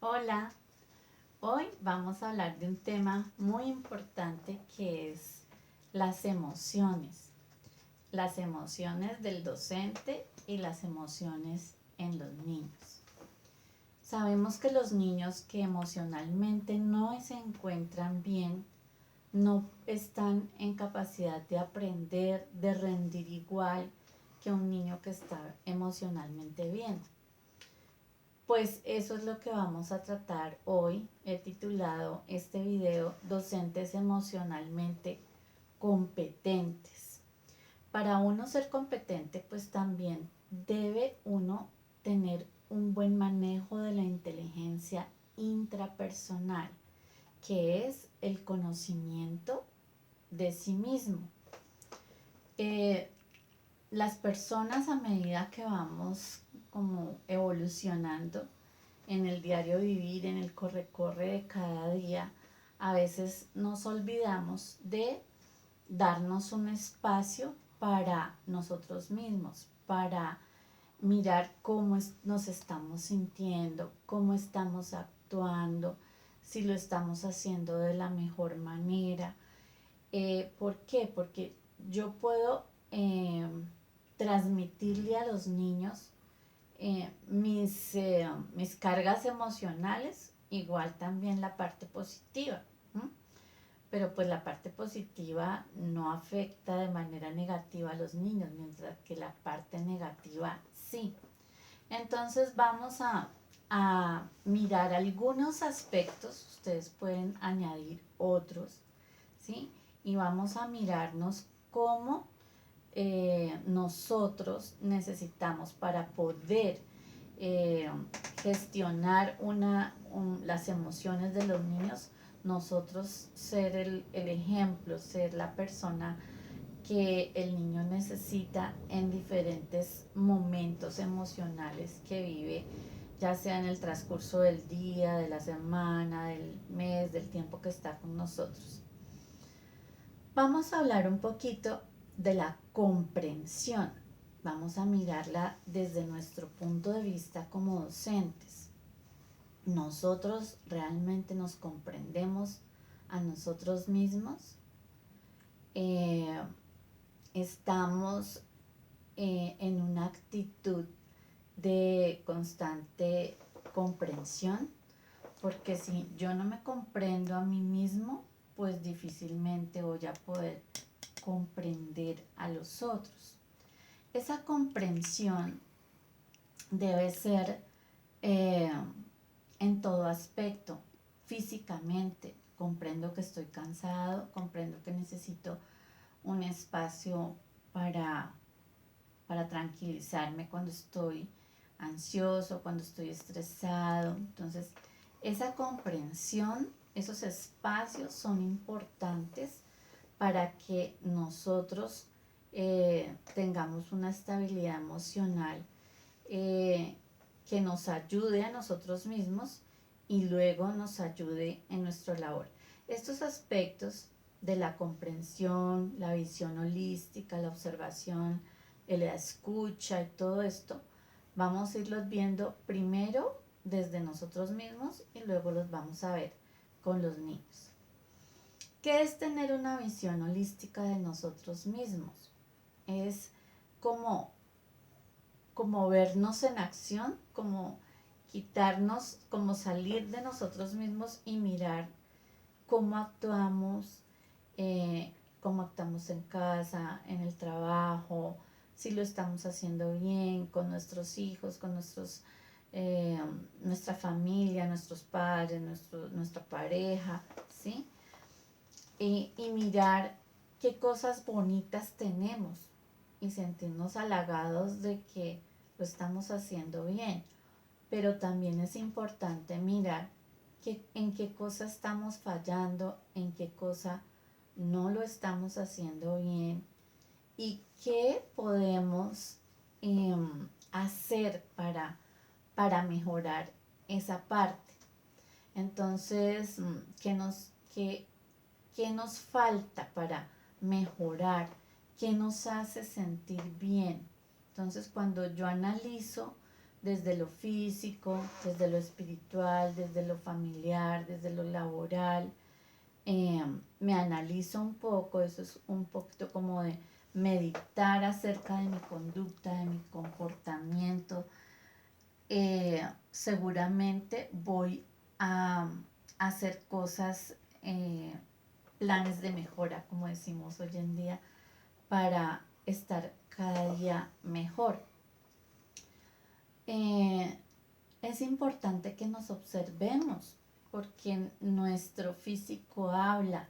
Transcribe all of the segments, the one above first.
Hola, hoy vamos a hablar de un tema muy importante que es las emociones del docente y las emociones en los niños. Sabemos que los niños que emocionalmente no se encuentran bien, no están en capacidad de aprender, de rendir igual que un niño que está emocionalmente bien. Pues eso es lo que vamos a tratar hoy. He titulado este video Docentes emocionalmente competentes. Para uno ser competente, pues también debe uno tener un buen manejo de la inteligencia intrapersonal, que es el conocimiento de sí mismo. Eh, las personas, a medida que vamos como evolucionando en el diario vivir, en el corre-corre de cada día, a veces nos olvidamos de darnos un espacio para nosotros mismos, para mirar cómo nos estamos sintiendo, cómo estamos actuando, si lo estamos haciendo de la mejor manera. ¿Por qué? Porque yo puedo transmitirle a los niños mis cargas emocionales, igual también la parte positiva. ¿M? Pero pues la parte positiva no afecta de manera negativa a los niños, mientras que la parte negativa sí. Entonces vamos a mirar algunos aspectos, ustedes pueden añadir otros, ¿sí? Y vamos a mirarnos cómo nosotros necesitamos para poder eh, gestionar las emociones de los niños, nosotros ser el ejemplo, ser la persona que el niño necesita en diferentes momentos emocionales que vive, ya sea en el transcurso del día, de la semana, del mes, del tiempo que está con nosotros. Vamos a hablar un poquito de la comprensión. Vamos a mirarla desde nuestro punto de vista como docentes. ¿Nosotros realmente nos comprendemos a nosotros mismos? Eh, ¿Estamos en una actitud de constante comprensión? Porque si yo no me comprendo a mí mismo, pues difícilmente voy a poder comprender a los otros. Esa comprensión debe ser eh, en todo aspecto, físicamente. Comprendo que estoy cansado, comprendo que necesito un espacio para, para tranquilizarme cuando estoy ansioso, cuando estoy estresado. Entonces, esa comprensión, esos espacios son importantes para que nosotros tengamos una estabilidad emocional eh, que nos ayude a nosotros mismos y luego nos ayude en nuestra labor. Estos aspectos de la comprensión, la visión holística, la observación, la escucha y todo esto, vamos a irlos viendo primero desde nosotros mismos y luego los vamos a ver con los niños. ¿Qué es tener una visión holística de nosotros mismos? Es como, como vernos en acción, como quitarnos, como salir de nosotros mismos y mirar cómo actuamos en casa, en el trabajo, si lo estamos haciendo bien con nuestros hijos, con nuestra familia, nuestros padres, nuestra pareja, ¿sí? Y mirar qué cosas bonitas tenemos y sentirnos halagados de que lo estamos haciendo bien. Pero también es importante mirar en qué cosa estamos fallando, en qué cosa no lo estamos haciendo bien y qué podemos hacer para mejorar esa parte. Entonces, ¿qué nos falta para mejorar? ¿Qué nos hace sentir bien? Entonces, cuando yo analizo desde lo físico, desde lo espiritual, desde lo familiar, desde lo laboral. Me analizo un poco, eso es un poquito como de meditar acerca de mi conducta, de mi comportamiento. Seguramente voy a hacer cosas, planes de mejora, como decimos hoy en día, para estar cada día mejor. Es importante que nos observemos porque nuestro físico habla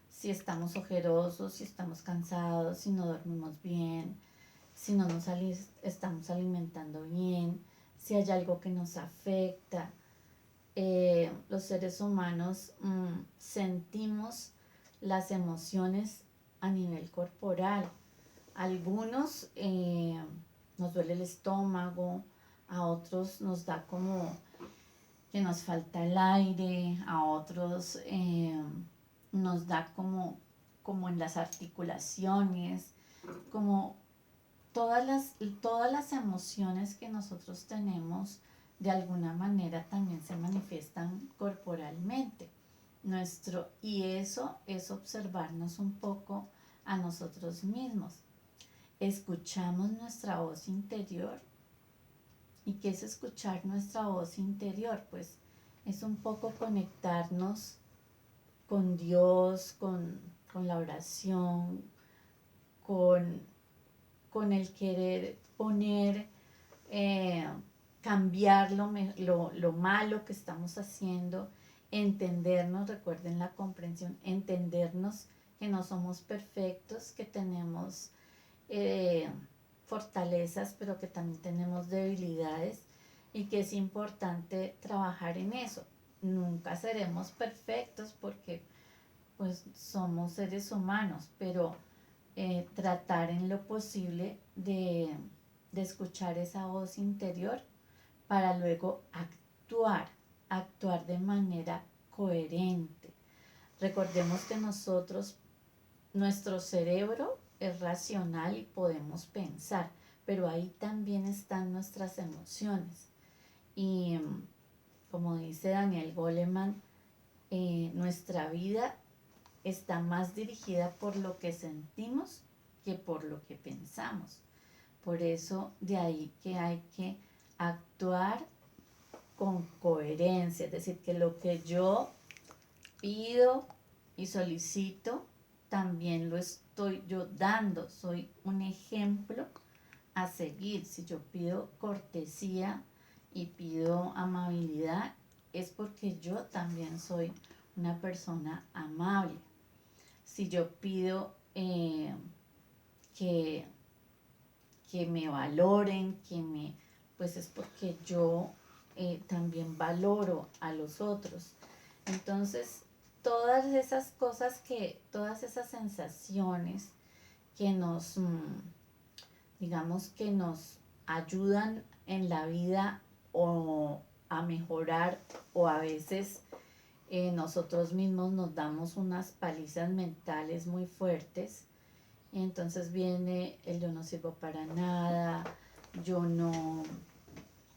si estamos ojerosos, si estamos cansados, si no dormimos bien, si no nos estamos alimentando bien, si hay algo que nos afecta. Los seres humanos sentimos las emociones a nivel corporal. Algunos nos duele el estómago, a otros nos da como que nos falta el aire, a otros nos da como en las articulaciones, como todas las emociones que nosotros tenemos de alguna manera también se manifiestan corporalmente. Y eso es observarnos un poco a nosotros mismos. Escuchamos nuestra voz interior. ¿Y qué es escuchar nuestra voz interior? Pues es un poco conectarnos con Dios, con la oración, con, con el querer poner, cambiar lo malo que estamos haciendo, entendernos, recuerden la comprensión, entendernos que no somos perfectos, que tenemos fortalezas, pero que también tenemos debilidades y que es importante trabajar en eso. Nunca seremos perfectos porque pues somos seres humanos, pero tratar en lo posible de escuchar esa voz interior para luego actuar de manera coherente. Recordemos que nuestro cerebro es racional y podemos pensar, pero ahí también están nuestras emociones. Y como dice Daniel Goleman, nuestra vida está más dirigida por lo que sentimos que por lo que pensamos. Por eso de ahí que hay que actuar con coherencia, es decir, que lo que yo pido y solicito también lo estoy yo dando, soy un ejemplo a seguir. Si yo pido cortesía y pido amabilidad, es porque yo también soy una persona amable. Si yo pido que, que me valoren, pues es porque yo también valoro a los otros. Entonces, todas esas cosas todas esas sensaciones que digamos que nos ayudan en la vida o a mejorar, o a veces nosotros mismos nos damos unas palizas mentales muy fuertes. Entonces viene el yo no sirvo para nada, yo no,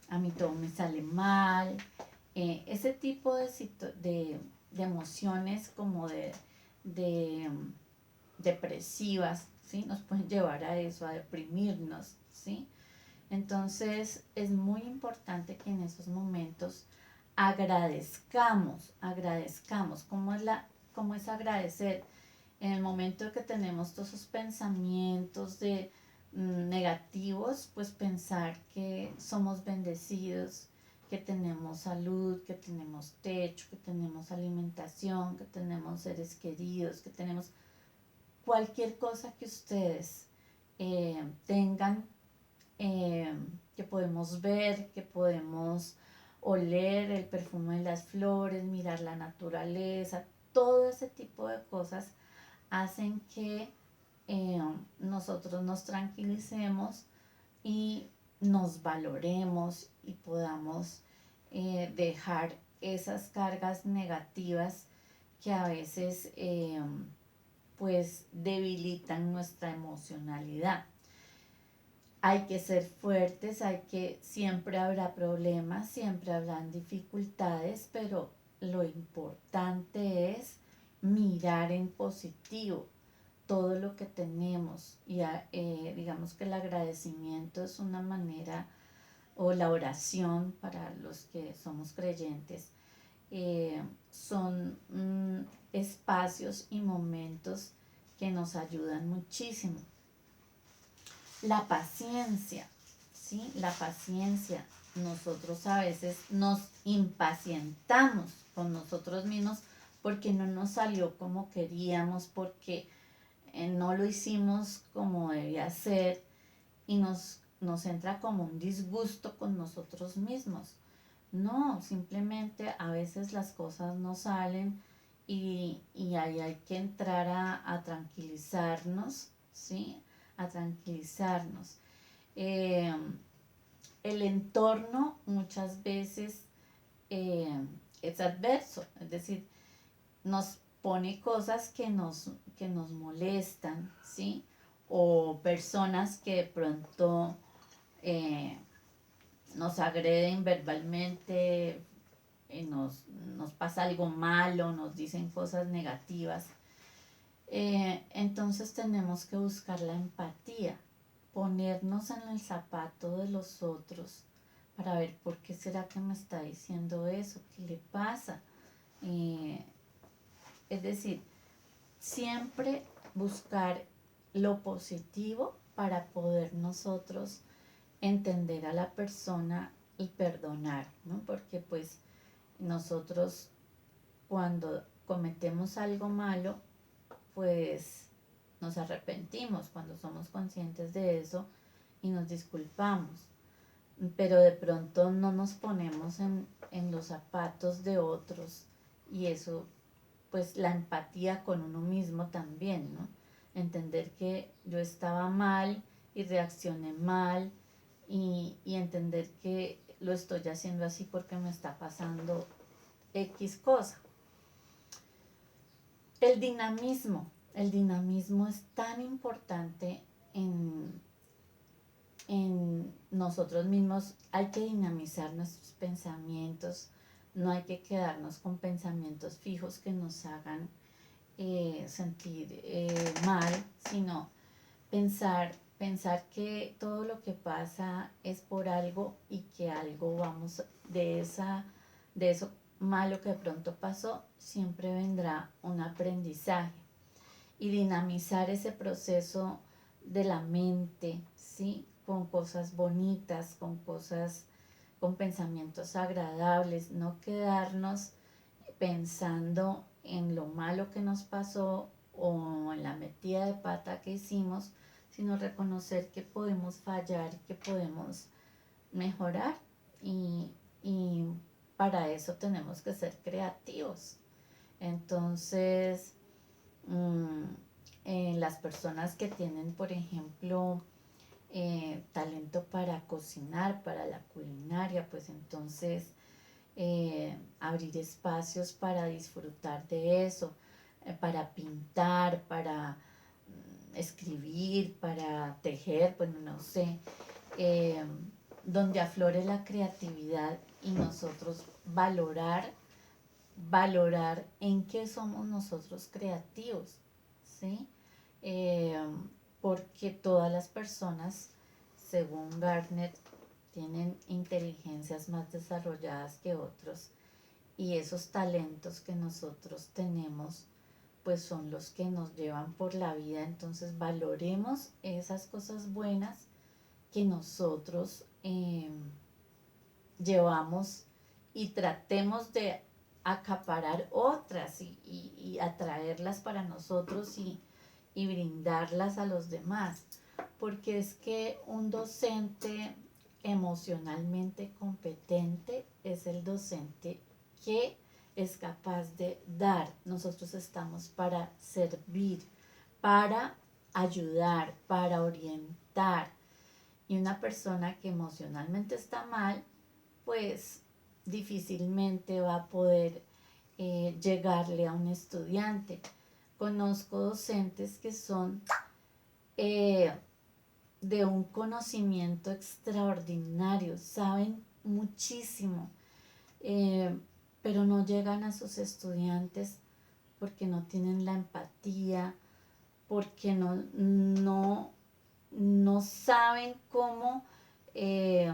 a mí todo me sale mal. Ese tipo de emociones como de depresivas, ¿sí? Nos pueden llevar a eso, a deprimirnos, ¿sí? Entonces es muy importante que en esos momentos agradezcamos. ¿Cómo es agradecer? En el momento que tenemos todos esos pensamientos negativos, pues pensar que somos bendecidos, que tenemos salud, que tenemos techo, que tenemos alimentación, que tenemos seres queridos, que tenemos cualquier cosa que ustedes tengan, que podemos ver, que podemos oler el perfume de las flores, mirar la naturaleza, todo ese tipo de cosas hacen que nosotros nos tranquilicemos y nos valoremos y podamos dejar esas cargas negativas que a veces pues debilitan nuestra emocionalidad. hay que ser fuertes, siempre habrá problemas, siempre habrán dificultades, pero lo importante es mirar en positivo todo lo que tenemos y digamos que el agradecimiento es una manera, o la oración para los que somos creyentes, son espacios y momentos que nos ayudan muchísimo. La paciencia, ¿sí? La paciencia. Nosotros a veces nos impacientamos con nosotros mismos porque no nos salió como queríamos, porque no lo hicimos como debía ser y nos entra como un disgusto con nosotros mismos. No, simplemente a veces las cosas no salen y ahí hay que entrar a tranquilizarnos, ¿sí? A tranquilizarnos. Eh, el entorno muchas veces es adverso, es decir, nos pone cosas que nos molestan, ¿sí? O personas que de pronto eh, nos agreden verbalmente, nos pasa algo malo, nos dicen cosas negativas. Entonces tenemos que buscar la empatía, ponernos en el zapato de los otros para ver por qué será que me está diciendo eso, qué le pasa. Es decir, siempre buscar lo positivo para poder nosotros entender a la persona y perdonar, ¿no? Porque pues nosotros cuando cometemos algo malo, pues nos arrepentimos cuando somos conscientes de eso y nos disculpamos. Pero de pronto no nos ponemos en los zapatos de otros y eso, pues la empatía con uno mismo también, ¿no? Entender que yo estaba mal y reaccioné mal y entender que lo estoy haciendo así porque me está pasando X cosa. El dinamismo es tan importante en nosotros mismos. Hay que dinamizar nuestros pensamientos, no hay que quedarnos con pensamientos fijos que nos hagan sentir mal, sino pensar que todo lo que pasa es por algo y que algo vamos de eso malo que de pronto pasó, siempre vendrá un aprendizaje y dinamizar ese proceso de la mente, ¿sí? Con cosas bonitas, con pensamientos agradables, no quedarnos pensando en lo malo que nos pasó o en la metida de pata que hicimos, sino reconocer que podemos fallar, que podemos mejorar y para eso tenemos que ser creativos. Entonces, mmm, las personas que tienen, por ejemplo, talento para cocinar, para la culinaria, pues entonces abrir espacios para disfrutar de eso, para pintar, para escribir, para tejer, bueno, no sé, eh, donde aflore la creatividad y nosotros valorar en qué somos nosotros creativos, ¿sí? Eh, porque todas las personas, según Gardner, tienen inteligencias más desarrolladas que otros y esos talentos que nosotros tenemos pues son los que nos llevan por la vida. Entonces valoremos esas cosas buenas que nosotros llevamos y tratemos de acaparar otras y atraerlas para nosotros y brindarlas a los demás. Porque es que un docente emocionalmente competente es el docente que es capaz de dar. Nosotros estamos para servir, para ayudar, para orientar. Y una persona que emocionalmente está mal, pues difícilmente va a poder llegarle a un estudiante. Conozco docentes que son, de un conocimiento extraordinario, saben muchísimo, eh, pero no llegan a sus estudiantes porque no tienen la empatía, porque no saben cómo eh,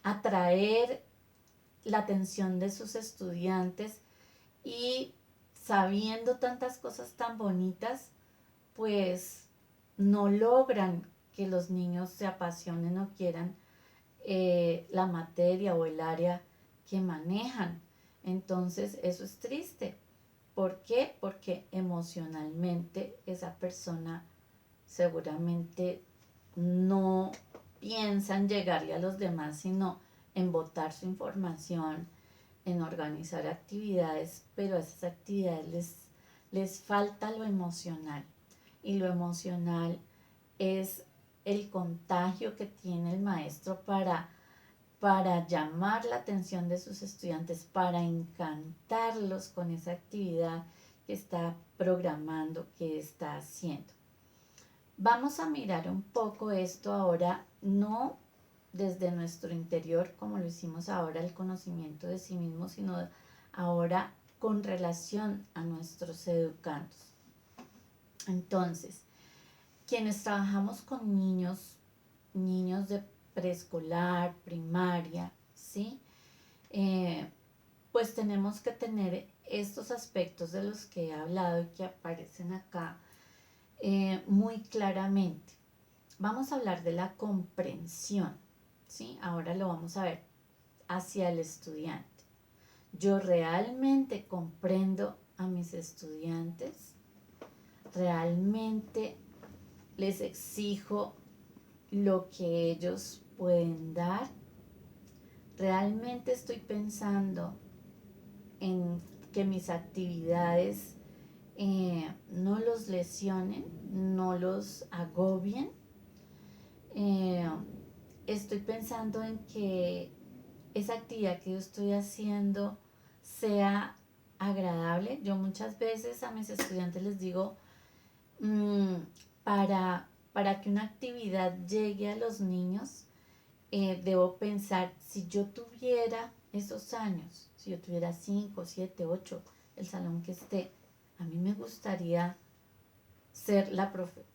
atraer la atención de sus estudiantes y sabiendo tantas cosas tan bonitas, pues no logran que los niños se apasionen o quieran la materia o el área que manejan. Entonces eso es triste. ¿Por qué? Porque emocionalmente esa persona seguramente no piensa en llegarle a los demás, sino en botar su información, en organizar actividades, pero a esas actividades les falta lo emocional. Y lo emocional es el contagio que tiene el maestro para llamar la atención de sus estudiantes, para encantarlos con esa actividad que está programando, que está haciendo. Vamos a mirar un poco esto ahora, no desde nuestro interior, como lo hicimos ahora, el conocimiento de sí mismo, sino ahora con relación a nuestros educandos. Entonces, quienes trabajamos con niños de preescolar, primaria, ¿sí? Pues tenemos que tener estos aspectos de los que he hablado y que aparecen acá muy claramente. Vamos a hablar de la comprensión, ¿sí? Ahora lo vamos a ver hacia el estudiante. Yo realmente comprendo a mis estudiantes, realmente les exijo lo que ellos pueden dar, realmente estoy pensando en que mis actividades no los lesionen, no los agobien. Estoy pensando en que esa actividad que yo estoy haciendo sea agradable. Yo muchas veces a mis estudiantes les digo, mmm, para que una actividad llegue a los niños, debo pensar, si yo tuviera esos años, si yo tuviera 5, 7, 8, el salón que esté, a mí me gustaría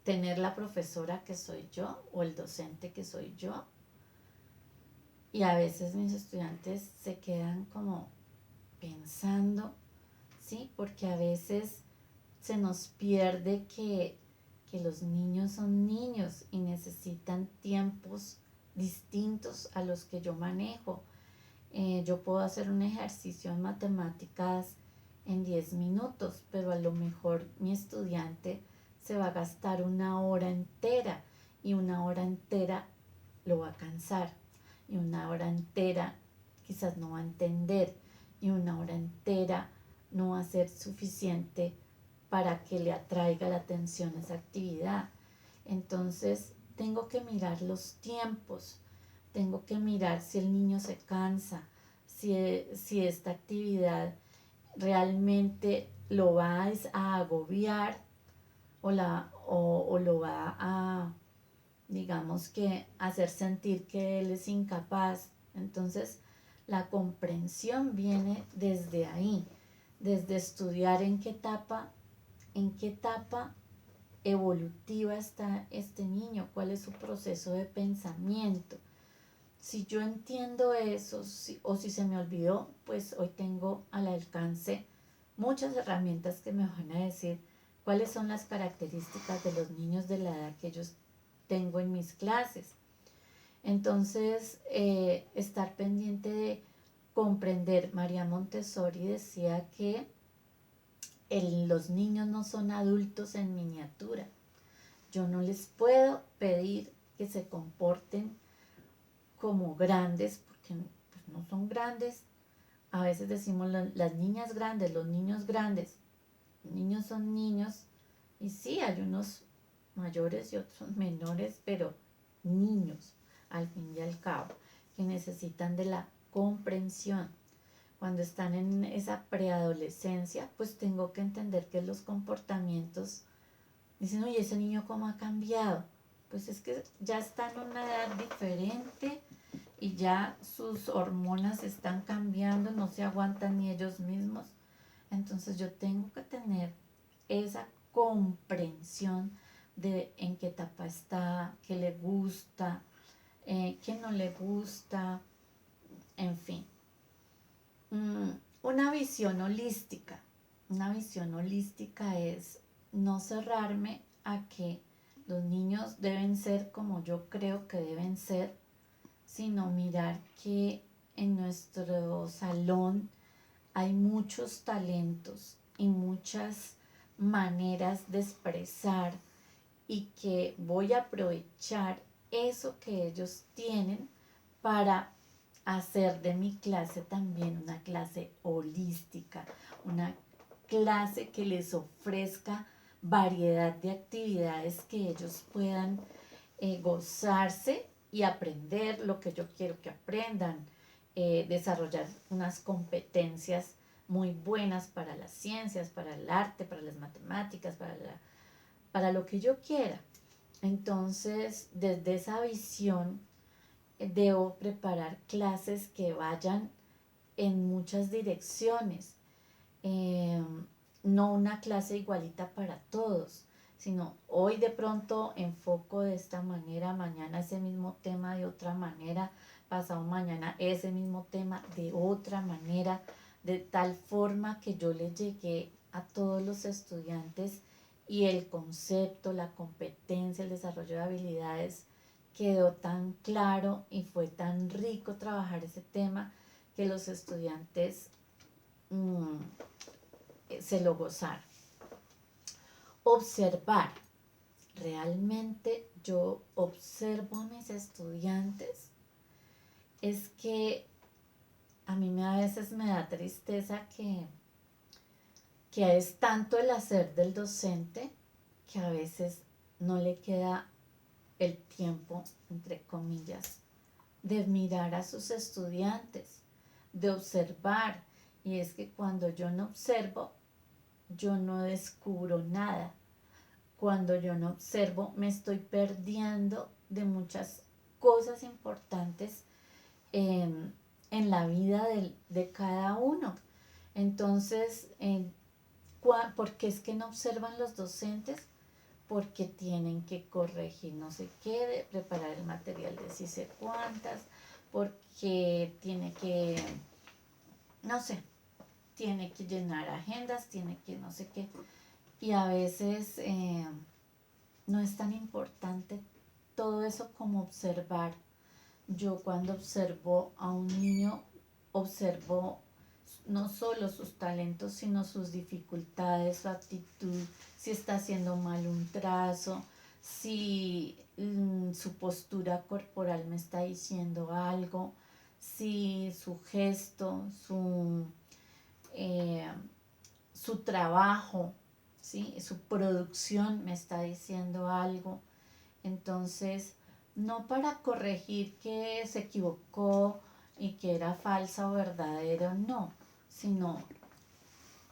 tener la profesora que soy yo o el docente que soy yo. Y a veces mis estudiantes se quedan como pensando, ¿sí? Porque a veces se nos pierde que los niños son niños y necesitan tiempos distintos a los que yo manejo. Yo puedo hacer un ejercicio en matemáticas en 10 minutos, pero a lo mejor mi estudiante se va a gastar una hora entera y una hora entera lo va a cansar y una hora entera quizás no va a entender y una hora entera no va a ser suficiente para que le atraiga la atención a esa actividad. Entonces tengo que mirar los tiempos, tengo que mirar si el niño se cansa, si esta actividad realmente lo va a agobiar o lo va a, digamos que, hacer sentir que él es incapaz. Entonces, la comprensión viene desde ahí, desde estudiar en qué etapa evolutiva está este niño, cuál es su proceso de pensamiento. Si yo entiendo eso, o si se me olvidó, pues hoy tengo al alcance muchas herramientas que me van a decir cuáles son las características de los niños de la edad que yo tengo en mis clases. Entonces, estar pendiente de comprender. María Montessori decía que los niños no son adultos en miniatura. Yo no les puedo pedir que se comporten como grandes, porque pues, no son grandes. A veces decimos las niñas grandes, los niños grandes. Los niños son niños y sí, hay unos mayores y otros menores, pero niños, al fin y al cabo, que necesitan de la comprensión. Cuando están en esa preadolescencia, pues tengo que entender que los comportamientos, dicen, oye, ese niño cómo ha cambiado. pues es que ya está en una edad diferente y ya sus hormonas están cambiando, no se aguantan ni ellos mismos. Entonces yo tengo que tener esa comprensión de en qué etapa está, qué le gusta, qué no le gusta, en fin. Mm, una visión holística. Una visión holística es no cerrarme a que los niños deben ser como yo creo que deben ser, sino mirar que en nuestro salón hay muchos talentos y muchas maneras de expresar y que voy a aprovechar eso que ellos tienen para hacer de mi clase también una clase holística, una clase que les ofrezca variedad de actividades que ellos puedan gozarse y aprender lo que yo quiero que aprendan, desarrollar unas competencias muy buenas para las ciencias, para el arte, para las matemáticas, para lo que yo quiera. Entonces, desde esa visión, debo preparar clases que vayan en muchas direcciones. Eh, no una clase igualita para todos, sino hoy de pronto enfoco de esta manera, mañana ese mismo tema de otra manera, pasado mañana ese mismo tema de otra manera, de tal forma que yo le llegué a todos los estudiantes y el concepto, la competencia, el desarrollo de habilidades quedó tan claro y fue tan rico trabajar ese tema que los estudiantes se lo gozaron. Observar. Realmente yo observo a mis estudiantes. Es que a mí a veces me da tristeza que es tanto el hacer del docente que a veces no le queda el tiempo, entre comillas, de mirar a sus estudiantes, de observar. Y es que cuando yo no observo, yo no descubro nada. Cuando yo no observo, me estoy perdiendo de muchas cosas importantes en la vida de cada uno. Entonces, ¿por qué es que no observan los docentes? Porque tienen que corregir no sé qué, preparar el material de si sé cuántas, porque tiene que, no sé, tiene que llenar agendas, tiene que no sé qué. Y a veces no es tan importante todo eso como observar. Yo cuando observo a un niño, observo no solo sus talentos, sino sus dificultades, su actitud, si está haciendo mal un trazo, si su postura corporal me está diciendo algo, si su gesto, eh, su trabajo, ¿sí? Su producción me está diciendo algo. Entonces, no para corregir que se equivocó y que era falsa o verdadero, no, sino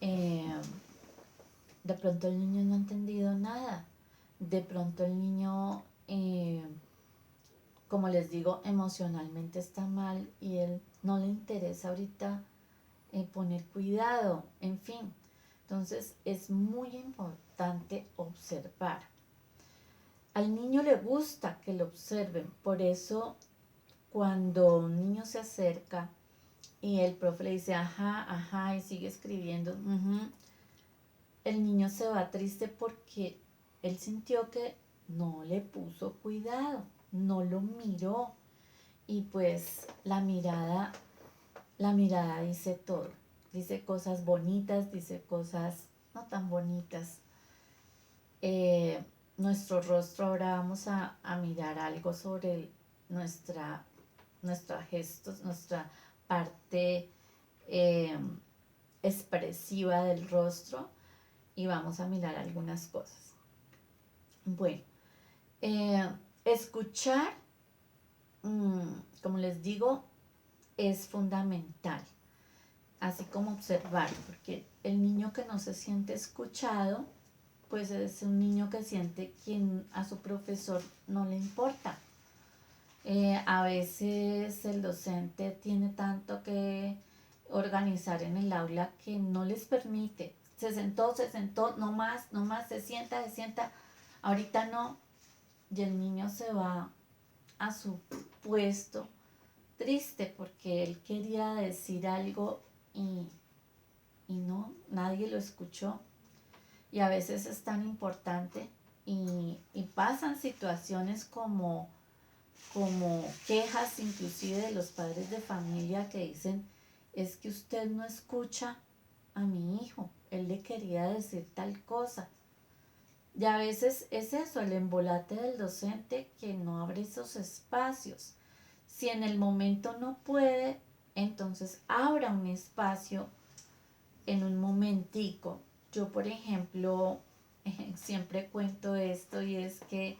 de pronto el niño no ha entendido nada, de pronto el niño, como les digo, emocionalmente está mal y él no le interesa ahorita poner cuidado, en fin. Entonces es muy importante observar. Al niño le gusta que lo observen, por eso cuando un niño se acerca y el profe le dice ajá, ajá y sigue escribiendo, el niño se va triste porque él sintió que no le puso cuidado, no lo miró y pues la mirada dice todo, dice cosas bonitas, dice cosas no tan bonitas. Nuestro rostro, ahora vamos a mirar algo sobre nuestra gestos, nuestra parte eh, expresiva del rostro y vamos a mirar algunas cosas. Bueno, escuchar, como les digo, es fundamental, así como observar, porque el niño que no se siente escuchado, pues es un niño que siente que a su profesor no le importa. A veces el docente tiene tanto que organizar en el aula que no les permite. Se sentó, no más, no más, se sienta, ahorita no. Y el niño se va a su puesto triste porque él quería decir algo y, y no, nadie lo escuchó. Y a veces es tan importante y pasan situaciones como quejas inclusive de los padres de familia que dicen, es que usted no escucha a mi hijo, él le quería decir tal cosa. Y a veces es eso, el embolate del docente que no abre esos espacios. Si en el momento no puede, entonces abra un espacio en un momentico. Yo, por ejemplo, siempre cuento esto y es que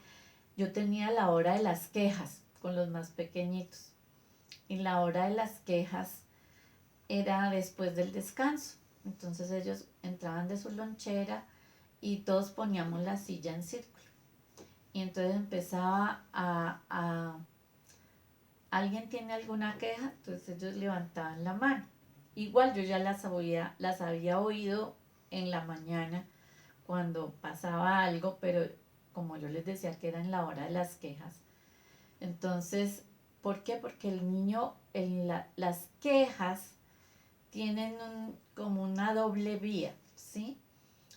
yo tenía la hora de las quejas con los más pequeñitos. Y la hora de las quejas era después del descanso. Entonces ellos entraban de su lonchera y todos poníamos la silla en círculo. Y entonces empezaba ¿alguien tiene alguna queja? Entonces ellos levantaban la mano. Igual yo ya las había oído en la mañana cuando pasaba algo, pero como yo les decía que era en la hora de las quejas. Entonces, ¿por qué? Porque el niño, las quejas tienen como una doble vía, ¿sí?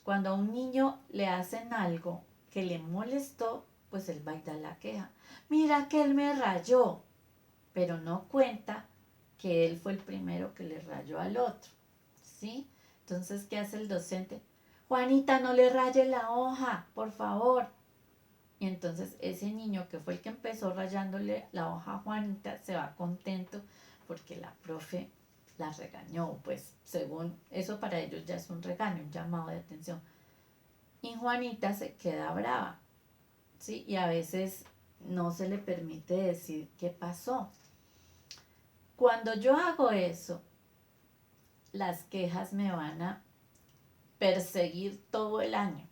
Cuando a un niño le hacen algo que le molestó, pues él va y da la queja. Mira que él me rayó, pero no cuenta que él fue el primero que le rayó al otro, ¿sí? Entonces, ¿qué hace el docente? Juanita, no le raye la hoja, por favor. Y entonces ese niño que fue el que empezó rayándole la hoja a Juanita se va contento porque la profe la regañó, pues según eso para ellos ya es un regaño, un llamado de atención. Y Juanita se queda brava, ¿sí? Y a veces no se le permite decir qué pasó. Cuando yo hago eso, las quejas me van a perseguir todo el año.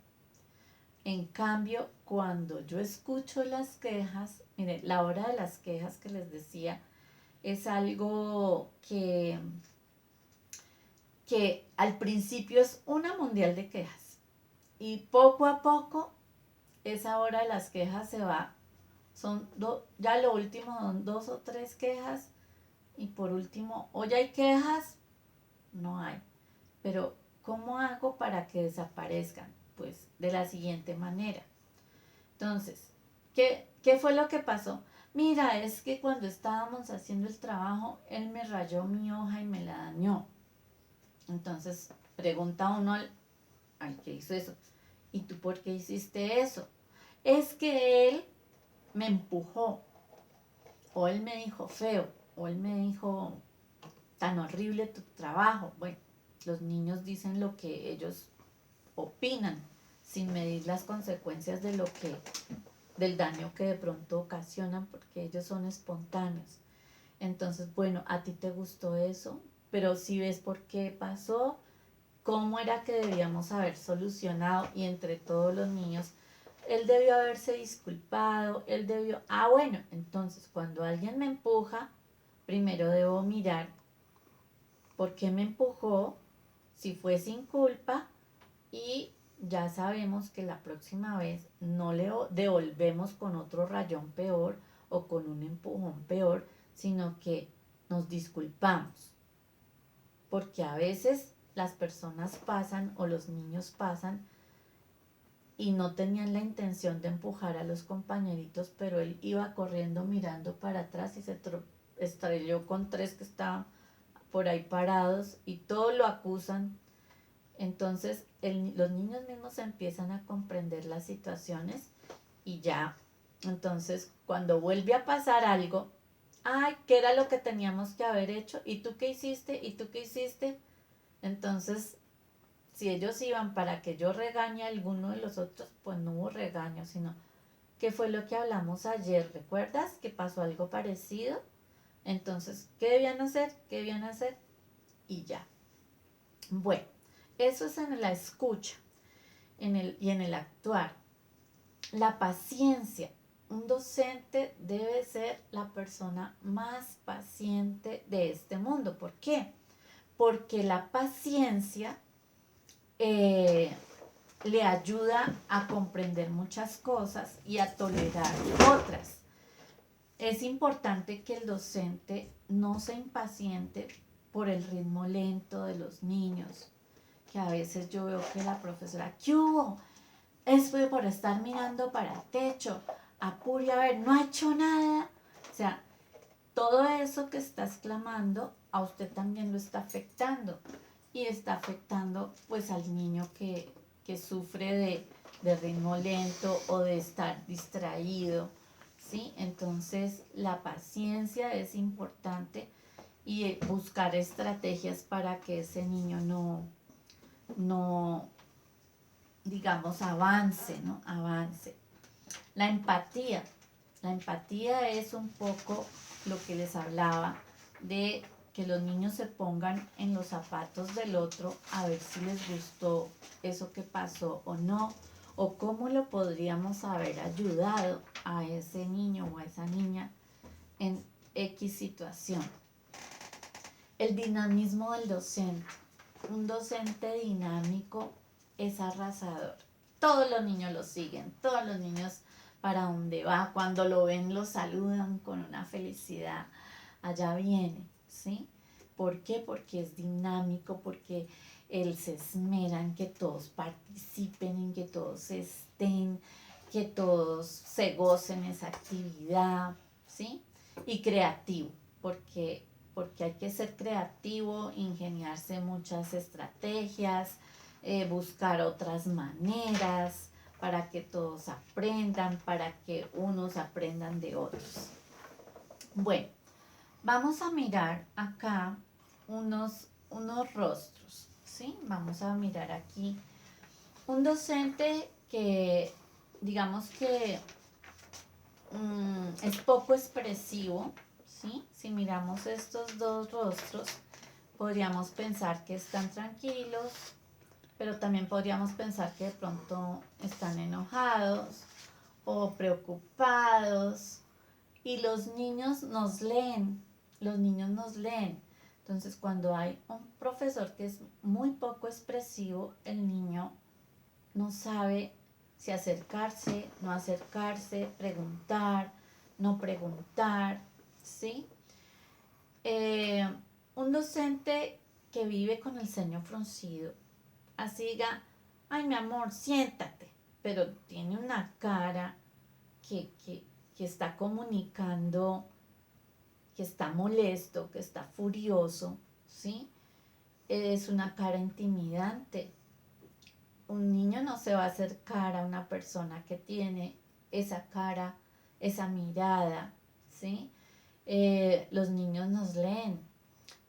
En cambio, cuando yo escucho las quejas, mire, la hora de las quejas que les decía es algo que al principio es una mundial de quejas y poco a poco esa hora de las quejas se va, ya lo último son 2 o 3 quejas y por último, o ya hay quejas, no hay, pero ¿cómo hago para que desaparezcan? Pues de la siguiente manera. Entonces, ¿qué fue lo que pasó? Mira, es que cuando estábamos haciendo el trabajo, él me rayó mi hoja y me la dañó. Entonces, pregunta uno al que hizo eso, ¿y tú por qué hiciste eso? Es que él me empujó, o él me dijo feo, o él me dijo tan horrible tu trabajo. Bueno, los niños dicen lo que ellos opinan, sin medir las consecuencias del daño que de pronto ocasionan, porque ellos son espontáneos. Entonces, bueno, a ti te gustó eso, pero si ves por qué pasó, cómo era que debíamos haber solucionado y entre todos los niños, él debió haberse disculpado, bueno, entonces cuando alguien me empuja, primero debo mirar por qué me empujó, si fue sin culpa y ya sabemos que la próxima vez no le devolvemos con otro rayón peor o con un empujón peor, sino que nos disculpamos. Porque a veces las personas pasan o los niños pasan y no tenían la intención de empujar a los compañeritos, pero él iba corriendo mirando para atrás y se estrelló con 3 que estaban por ahí parados y todos lo acusan. Entonces los niños mismos empiezan a comprender las situaciones y ya, entonces cuando vuelve a pasar algo, ay, ¿qué era lo que teníamos que haber hecho? ¿Y tú qué hiciste? ¿Y tú qué hiciste? Entonces, si ellos iban para que yo regañe a alguno de los otros, pues no hubo regaño, sino ¿qué fue lo que hablamos ayer? ¿Recuerdas que pasó algo parecido? Entonces, ¿qué debían hacer? ¿Qué debían hacer? Y ya. Bueno, eso es en la escucha. y en el actuar. La paciencia. Un docente debe ser la persona más paciente de este mundo. ¿Por qué? Porque la paciencia eh, le ayuda a comprender muchas cosas y a tolerar otras. Es importante que el docente no se impaciente por el ritmo lento de los niños, que a veces yo veo que la profesora, ¿qué hubo? Es por estar mirando para el techo, apure a ver, no ha hecho nada. O sea, todo eso que está exclamando, a usted también lo está afectando. Y está afectando pues al niño que sufre de ritmo lento o de estar distraído, ¿sí? Entonces la paciencia es importante y buscar estrategias para que ese niño no digamos, avance, ¿no? Avance. La empatía. La empatía es un poco lo que les hablaba de que los niños se pongan en los zapatos del otro a ver si les gustó eso que pasó o no, o cómo lo podríamos haber ayudado a ese niño o a esa niña en X situación. El dinamismo del docente. Un docente dinámico es arrasador. Todos los niños lo siguen, todos los niños para donde va, cuando lo ven lo saludan con una felicidad. Allá viene, ¿sí? ¿Por qué? Porque es dinámico, porque él se esmera en que todos participen, en que todos estén, que todos se gocen esa actividad, ¿sí? Y creativo, porque hay que ser creativo, ingeniarse muchas estrategias, buscar otras maneras para que todos aprendan, para que unos aprendan de otros. Bueno, vamos a mirar acá unos rostros, ¿sí? Vamos a mirar aquí un docente que, digamos que es poco expresivo, ¿sí? Si miramos estos dos rostros, podríamos pensar que están tranquilos, pero también podríamos pensar que de pronto están enojados o preocupados. Y los niños nos leen, los niños nos leen. Entonces, cuando hay un profesor que es muy poco expresivo, el niño no sabe si acercarse, no acercarse, preguntar, no preguntar, ¿sí? Eh, un docente que vive con el ceño fruncido, así diga, ay mi amor, siéntate, pero tiene una cara que está comunicando, que está molesto, que está furioso, ¿sí? Es una cara intimidante. Un niño no se va a acercar a una persona que tiene esa cara, esa mirada, ¿sí? Los niños nos leen.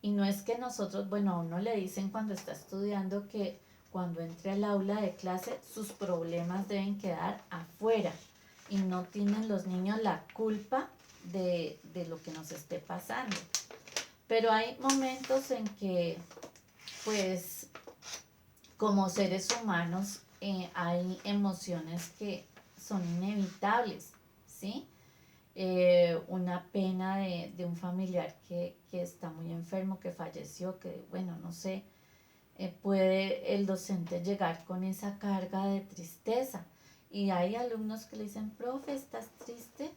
Y no es que nosotros, bueno, a uno le dicen cuando está estudiando que cuando entre al aula de clase sus problemas deben quedar afuera y no tienen los niños la culpa de lo que nos esté pasando. Pero hay momentos en que, pues, como seres humanos, hay emociones que son inevitables, ¿sí? Una pena de un familiar que está muy enfermo, que falleció, que, bueno, no sé, puede el docente llegar con esa carga de tristeza. Y hay alumnos que le dicen, profe, ¿estás triste?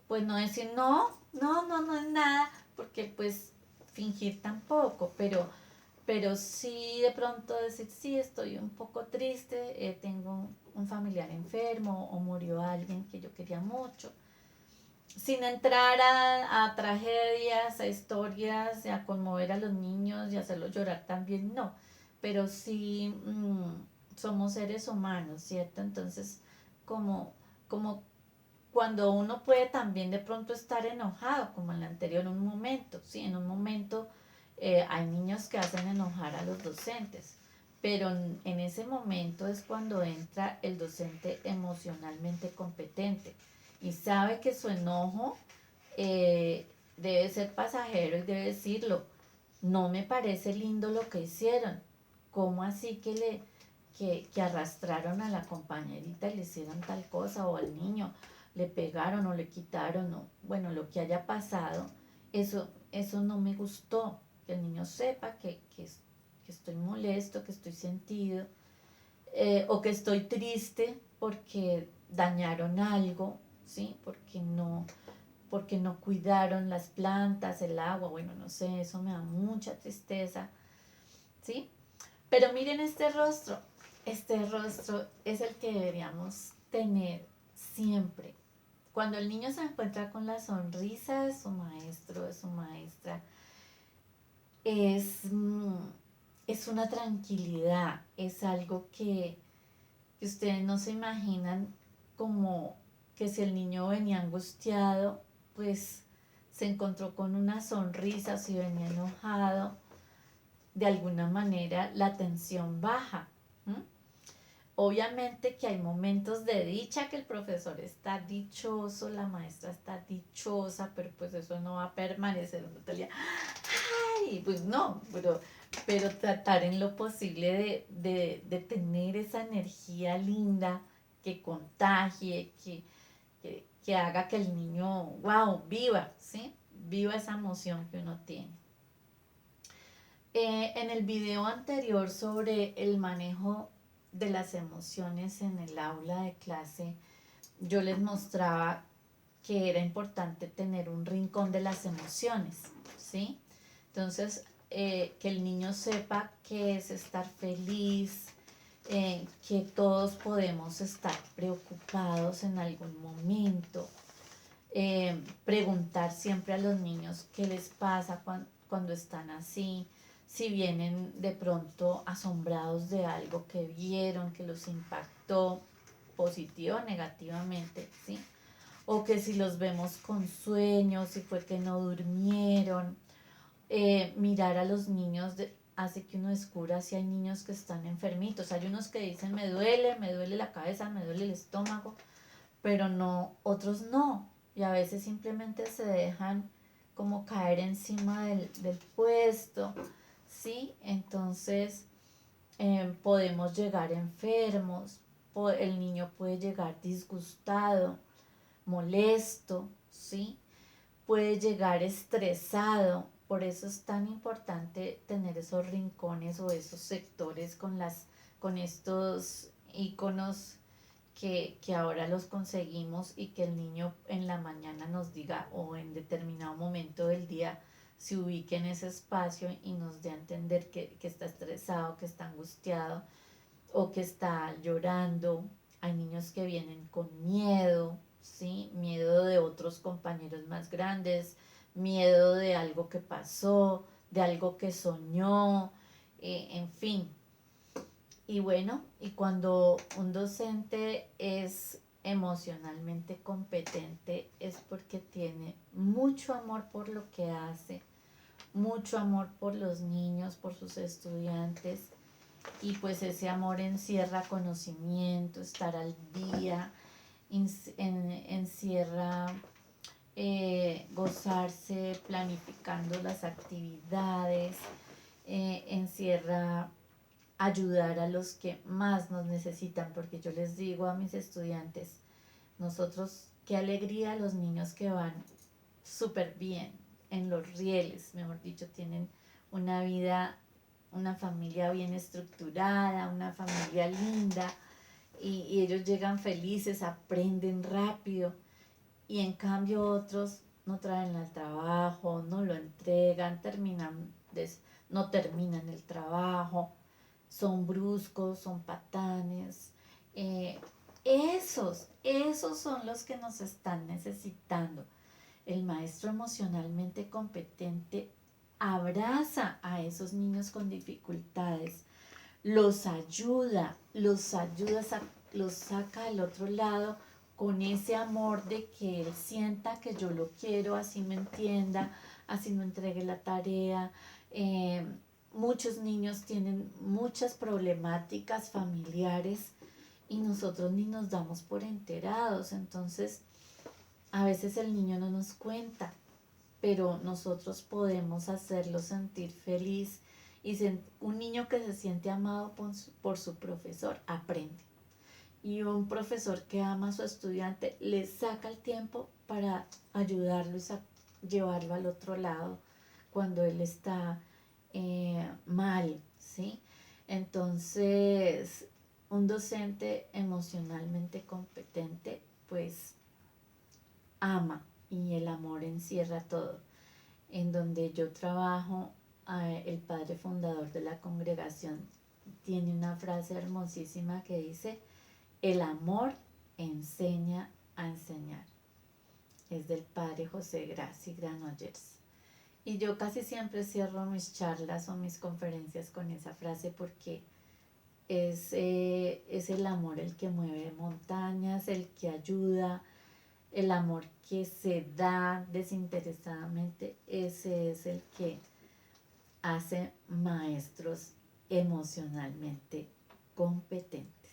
Pues no decir, no es nada, porque pues fingir tampoco, pero sí de pronto decir, sí, estoy un poco triste, tengo un familiar enfermo o murió alguien que yo quería mucho, sin entrar a tragedias, a historias, a conmover a los niños y hacerlos llorar también, no, pero sí somos seres humanos, ¿cierto? Entonces, como cuando uno puede también de pronto estar enojado, como en el anterior, en un momento, ¿sí? En un momento hay niños que hacen enojar a los docentes, pero en ese momento es cuando entra el docente emocionalmente competente y sabe que su enojo debe ser pasajero y debe decirlo, no me parece lindo lo que hicieron, ¿cómo así que arrastraron a la compañerita y le hicieron tal cosa, o al niño le pegaron o le quitaron, o bueno, lo que haya pasado, eso no me gustó. Que el niño sepa que estoy molesto, que estoy sentido, o que estoy triste porque dañaron algo, ¿sí? Porque no cuidaron las plantas, el agua, bueno, no sé, eso me da mucha tristeza, ¿sí? Pero miren este rostro es el que deberíamos tener siempre. Cuando el niño se encuentra con la sonrisa de su maestro, de su maestra, es, es una tranquilidad, es algo que ustedes no se imaginan, como que si el niño venía angustiado, pues se encontró con una sonrisa, si venía enojado, de alguna manera la tensión baja. ¿M? Obviamente que hay momentos de dicha, que el profesor está dichoso, la maestra está dichosa, pero pues eso no va a permanecer todo el día. Ay, pues no, pero tratar en lo posible de tener esa energía linda que contagie, que haga que el niño, wow, viva, ¿sí? Viva esa emoción que uno tiene. En el video anterior sobre el manejo de las emociones en el aula de clase, yo les mostraba que era importante tener un rincón de las emociones, ¿sí? Entonces, que el niño sepa qué es estar feliz, que todos podemos estar preocupados en algún momento, preguntar siempre a los niños qué les pasa cuando están así, si vienen de pronto asombrados de algo que vieron, que los impactó positiva o negativamente, ¿sí? O que si los vemos con sueños, si fue que no durmieron, mirar a los niños hace que uno descubra si hay niños que están enfermitos. Hay unos que dicen me duele la cabeza, me duele el estómago, pero no, otros no. Y a veces simplemente se dejan como caer encima del puesto, ¿sí? Entonces podemos llegar enfermos, el niño puede llegar disgustado, molesto, ¿sí? Puede llegar estresado. Por eso es tan importante tener esos rincones o esos sectores con estos iconos que ahora los conseguimos, y que el niño en la mañana nos diga, o en determinado momento del día se ubique en ese espacio y nos dé a entender que está estresado, que está angustiado o que está llorando. Hay niños que vienen con miedo, ¿sí? Miedo de otros compañeros más grandes, miedo de algo que pasó, de algo que soñó, en fin. Y bueno, y cuando un docente es emocionalmente competente, es porque tiene mucho amor por lo que hace, mucho amor por los niños, por sus estudiantes, y pues ese amor encierra conocimiento, estar al día, encierra gozarse planificando las actividades, encierra ayudar a los que más nos necesitan, porque yo les digo a mis estudiantes, nosotros, qué alegría los niños que van súper bien en los rieles, mejor dicho, tienen una vida, una familia bien estructurada, una familia linda, y ellos llegan felices, aprenden rápido, y en cambio otros no traen al trabajo, no lo entregan, no terminan el trabajo, son bruscos, son patanes. eh, esos son los que nos están necesitando. El maestro emocionalmente competente abraza a esos niños con dificultades, los saca al otro lado con ese amor de que él sienta que yo lo quiero, así me entienda, así no entregue la tarea. Eh, Muchos niños tienen muchas problemáticas familiares y nosotros ni nos damos por enterados. Entonces, a veces el niño no nos cuenta, pero nosotros podemos hacerlo sentir feliz Un niño que se siente amado por su profesor aprende. Y un profesor que ama a su estudiante le saca el tiempo para ayudarlo y llevarlo al otro lado cuando él está mal, ¿sí? Entonces, un docente emocionalmente competente, pues ama, y el amor encierra todo. En donde yo trabajo, el padre fundador de la congregación tiene una frase hermosísima que dice: el amor enseña a enseñar. Es del padre José Graci Granollers. Y yo casi siempre cierro mis charlas o mis conferencias con esa frase porque es el amor el que mueve montañas, el que ayuda, el amor que se da desinteresadamente, ese es el que hace maestros emocionalmente competentes.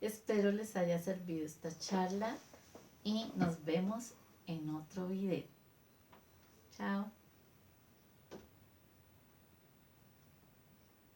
Espero les haya servido esta charla y nos vemos en otro video. Chao.